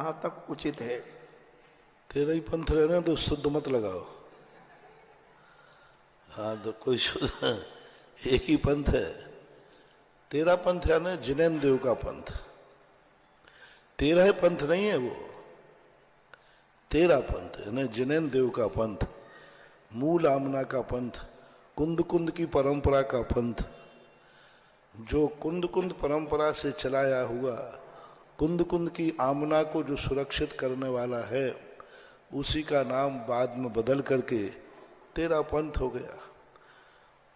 कहाँ तक उचित है? तेरा ही पंथ रहना तो शुद्ध मत लगाओ। हाँ तो कोई शुद्ध एक ही पंथ है। तेरा पंथ है ना जिनेन्द्र देव का पंथ। तेरा पंथ नहीं है वो, तेरा पंथ है ना जिनेन्द्र देव का पंथ, मूल आमना का पंथ, कुंद कुंद की परंपरा का पंथ, जो कुंद कुंद परंपरा से चलाया हुआ, कुंद कुंद की आमना को जो सुरक्षित करने वाला है, उसी का नाम बाद में बदल करके तेरा पंथ हो गया।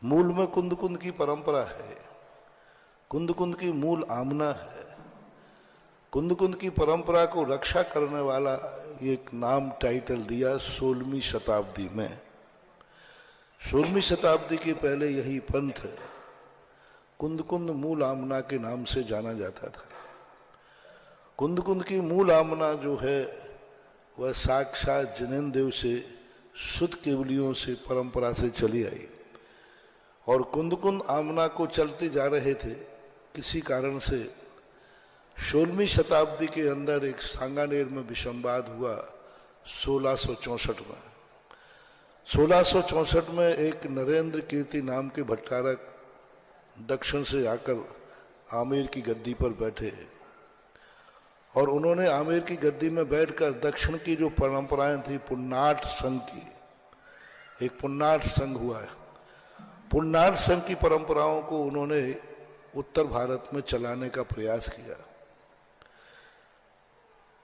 मूल में कुंद कुंद की परंपरा है, कुंद कुंद की मूल आमना है। कुंद कुंद की परंपरा को रक्षा करने वाला एक नाम टाइटल दिया 16वीं शताब्दी में। 16वीं शताब्दी के पहले यही पंथ कुंद कुंद मूल आमना के नाम से जाना जाता था। कुंद कुंद की मूल आमना जो है वह साक्षात जिनेन्द्र देव से शुद्ध केवलियों से परंपरा से चली आई, और कुंद कुंद आमना को चलते जा रहे थे। किसी कारण से 16वीं शताब्दी के अंदर एक सांगानेर में विषमवाद हुआ 1664 में। 1664 में एक नरेंद्र कीर्ति नाम के भट्टारक दक्षिण से आकर आमेर की गद्दी पर बैठे, और उन्होंने आमेर की गद्दी में बैठकर दक्षिण की जो परंपराएं थी, पुन्नाट संघ की, एक पुन्नाट संघ हुआ है, पुन्नाट संघ की परंपराओं को उन्होंने उत्तर भारत में चलाने का प्रयास किया।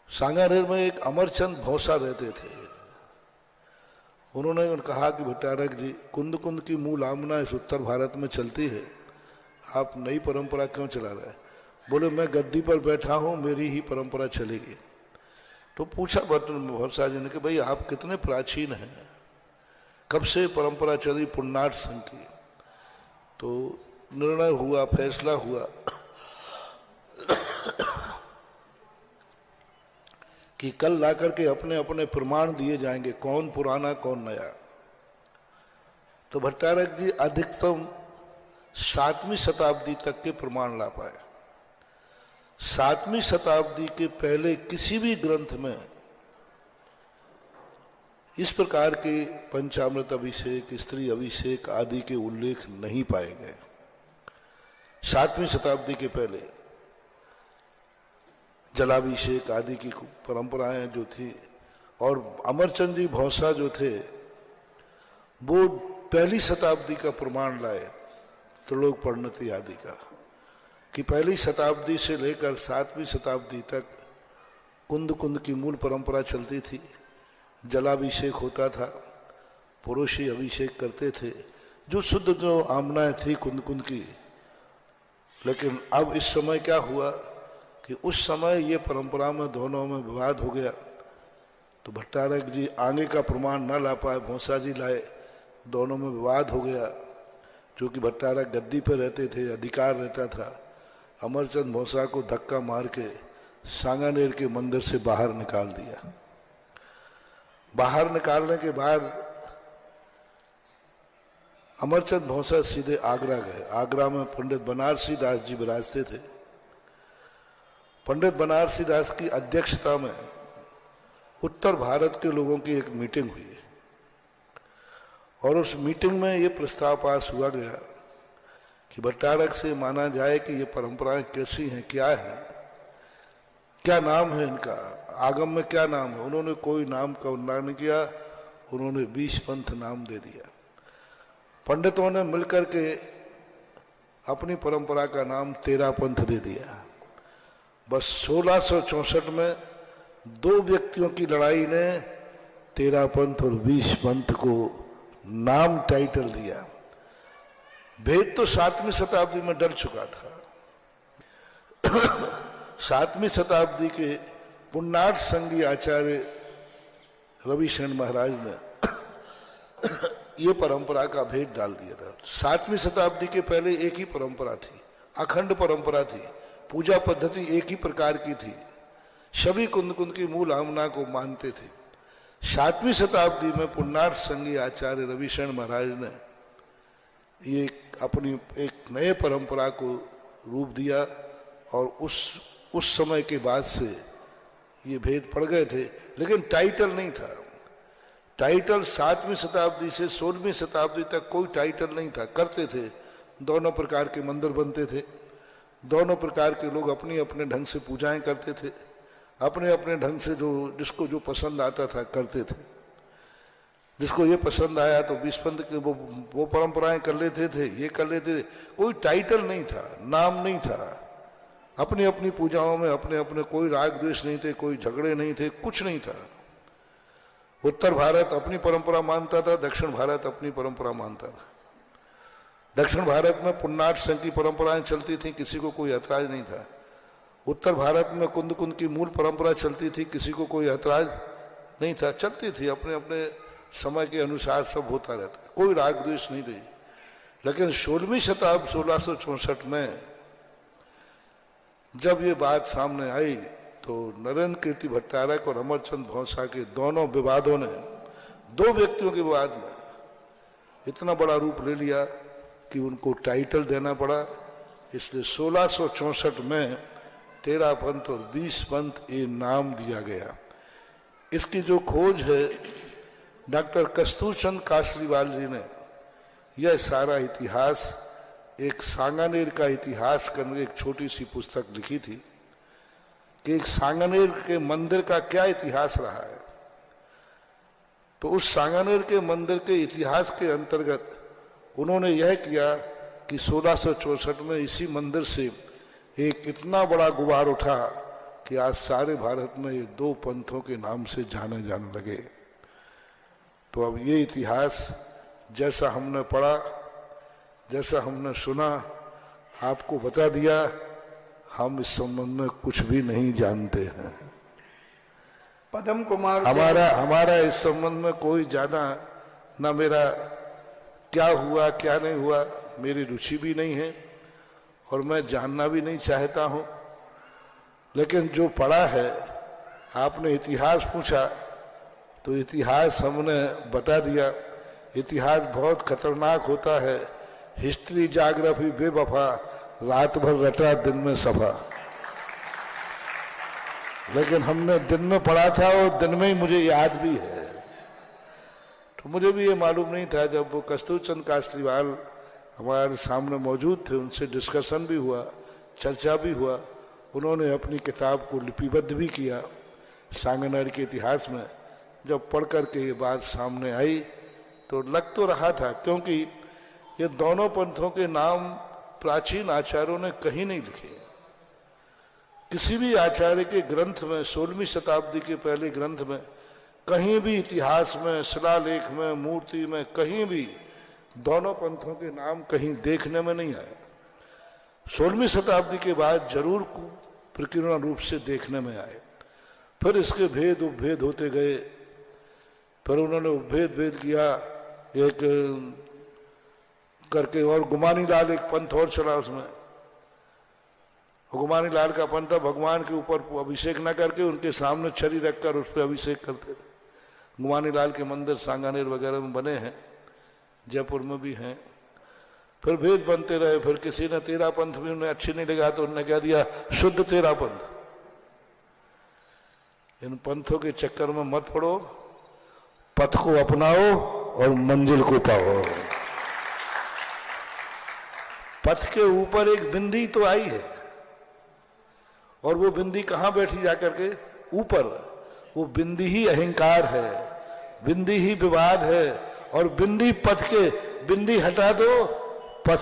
सांगानेर में एक अमरचंद भौसा रहते थे। उन्होंने कहा कि भट्टारक जी, कुंद कुंद की मूल आमना इस उत्तर भारत में चलती है, आप नई परंपरा क्यों चला रहे हैं? बोले मैं गद्दी पर बैठा हूं, मेरी ही परंपरा चलेगी। तो पूछा भौसा जी ने कि भाई आप कितने प्राचीन हैं, कब से परंपरा चली पुन्नाट संघ की? तो निर्णय हुआ, फैसला हुआ कि कल लाकर के अपने अपने प्रमाण दिए जाएंगे, कौन पुराना कौन नया। तो भट्टारक जी अधिकतम 7वीं शताब्दी तक के प्रमाण ला पाए। 7वीं शताब्दी के पहले किसी भी ग्रंथ में इस प्रकार के पंचामृत अभिषेक, स्त्री अभिषेक आदि के उल्लेख नहीं पाए गए। 7वीं शताब्दी के पहले जलाभिषेक आदि की परंपराएं जो थी, और अमरचंद जी भौसा जो थे वो पहली शताब्दी का प्रमाण लाए, त्रिलोक परिणति आदि का, कि पहली शताब्दी से लेकर 7वीं शताब्दी तक कुंद कुंद की मूल परंपरा चलती थी। जलाभिषेक होता था, पुरुष ही अभिषेक करते थे, जो शुद्ध जो आमनाएं थी कुंद कुंद की। लेकिन अब इस समय क्या हुआ कि उस समय ये परंपरा में दोनों में विवाद हो गया। तो भट्टारक जी आगे का प्रमाण न ला पाए, भौसा जी लाए, दोनों में विवाद हो गया। क्योंकि भट्टारक गद्दी पर रहते थे, अधिकार रहता था। अमरचंद भौसा को धक्का मार के सांगानेर के मंदिर से बाहर निकाल दिया। बाहर निकालने के बाद अमरचंद भौसा सीधे आगरा गए। आगरा में पंडित बनारसी दास जी विराजते थे। पंडित बनारसी दास की अध्यक्षता में उत्तर भारत के लोगों की एक मीटिंग हुई, और उस मीटिंग में ये प्रस्ताव पास हुआ गया कि भट्टारक से माना जाए कि ये परंपराएं कैसी हैं, क्या है, क्या नाम है इनका, आगम में क्या नाम है। उन्होंने कोई नाम का उल्लेख नहीं किया, उन्होंने 20 पंथ नाम दे दिया। पंडितों ने मिलकर के अपनी परंपरा का नाम 13 पंथ दे दिया। बस 1664 में 2 व्यक्तियों की लड़ाई ने 13 पंथ और 20 पंथ को नाम टाइटल दिया। भेद तो 7वीं शताब्दी में डल चुका था। 7वीं शताब्दी के पुन्नाट संघी आचार्य रविशरण महाराज ने ये परंपरा का भेद डाल दिया था। 7वीं शताब्दी के पहले एक ही परंपरा थी, अखंड परंपरा थी, पूजा पद्धति एक ही प्रकार की थी, सभी कुंद कुंद की मूल आमना को मानते थे। 7वीं शताब्दी में पुन्नाट संघी आचार्य रविशरण महाराज ने ये अपनी एक नए परंपरा को रूप दिया, और उस समय के बाद से ये भेद पड़ गए थे, लेकिन टाइटल नहीं था। टाइटल 7वीं शताब्दी से 16वीं शताब्दी तक कोई टाइटल नहीं था। करते थे, दोनों प्रकार के मंदिर बनते थे, दोनों प्रकार के लोग अपनी अपने ढंग से पूजाएं करते थे, अपने अपने ढंग से जो जिसको जो पसंद आता था करते थे। जिसको ये पसंद आया तो बीसपंथ के वो परंपराएं कर लेते थे, ये कर लेते थे। कोई टाइटल नहीं था, नाम नहीं था। अपनी अपनी पूजाओं में अपने अपने कोई राग द्वेष नहीं थे, कोई झगड़े नहीं थे, कुछ नहीं था। उत्तर भारत अपनी परंपरा मानता था, दक्षिण भारत अपनी परंपरा मानता था। दक्षिण भारत में पुन्नाट संघ की परंपराएं चलती थी, किसी को कोई ऐतराज नहीं था। उत्तर भारत में कुंद कुंद की मूल परंपरा चलती थी, किसी को कोई ऐतराज नहीं था। चलती थी, अपने अपने समय के अनुसार सब होता रहता, कोई राग द्वेष नहीं थी। लेकिन 16वीं शताब्दी 1664 में जब ये बात सामने आई तो नरेंद्र कीर्ति भट्टारक और अमरचंद भौसा के दोनों विवादों ने, दो व्यक्तियों के विवाद में इतना बड़ा रूप ले लिया कि उनको टाइटल देना पड़ा। इसलिए 1664 में 13 पंथ और 20 पंथ ये नाम दिया गया। इसकी जो खोज है डॉक्टर कस्तूरचंद कासलीवाल जी ने, यह सारा इतिहास एक सांगानेर का इतिहास करके एक छोटी सी पुस्तक लिखी थी कि एक सांगानेर के मंदिर का क्या इतिहास रहा है। तो उस सांगानेर के मंदिर के इतिहास के अंतर्गत उन्होंने यह किया कि 1664 में इसी मंदिर से एक इतना बड़ा गुबार उठा कि आज सारे भारत में ये दो पंथों के नाम से जाने लगे। तो अब ये इतिहास जैसा हमने पढ़ा, जैसा हमने सुना, आपको बता दिया, हम इस संबंध में कुछ भी नहीं जानते हैं। पदम कुमार हमारा इस संबंध में कोई जाना ना, मेरा क्या हुआ क्या नहीं हुआ मेरी रुचि भी नहीं है और मैं जानना भी नहीं चाहता हूं। लेकिन जो पढ़ा है, आपने इतिहास पूछा तो इतिहास हमने बता दिया। इतिहास बहुत खतरनाक होता है। हिस्ट्री जाग्राफी बेवफा, रात भर रटा दिन में सफा। लेकिन हमने दिन में पढ़ा था और दिन में ही मुझे याद भी है। तो मुझे भी ये मालूम नहीं था। जब वो कस्तूरचंद कासलीवाल हमारे सामने मौजूद थे, उनसे डिस्कशन भी हुआ, चर्चा भी हुआ। उन्होंने अपनी किताब को लिपिबद्ध भी किया सांगानेर के इतिहास में। जब पढ़ करके ये बात सामने आई तो लग तो रहा था, क्योंकि ये दोनों पंथों के नाम प्राचीन आचार्यों ने कहीं नहीं लिखे। किसी भी आचार्य के ग्रंथ में, 16वीं शताब्दी के पहले ग्रंथ में, कहीं भी इतिहास में, शिलालेख में, मूर्ति में, कहीं भी दोनों पंथों के नाम कहीं देखने में नहीं आए। 16वीं शताब्दी के बाद जरूर प्रकीर्ण रूप से देखने में आए। फिर इसके भेद उपभेद होते गए। फिर उन्होंने भेद किया एक करके, और गुमानी लाल एक पंथ और चला उसमें। गुमानी लाल का पंथ भगवान के ऊपर अभिषेक न करके उनके सामने छड़ी रखकर उस पर अभिषेक करते थे। गुमानी लाल के मंदिर सांगानेर वगैरह में बने हैं, जयपुर में भी हैं। फिर भेद बनते रहे। फिर किसी ने 13 पंथ भी उन्हें अच्छी नहीं लगा तो उन्होंने कह दिया शुद्ध 13 पंथ। इन पंथों के चक्कर में मत पड़ो, पथ को अपनाओ और मंजिल को पाओ। पथ के ऊपर एक बिंदी तो आई है, और वो बिंदी कहां बैठी जाकर के? ऊपर। वो बिंदी ही अहंकार है, बिंदी ही विवाद है। और बिंदी पथ के, बिंदी हटा दो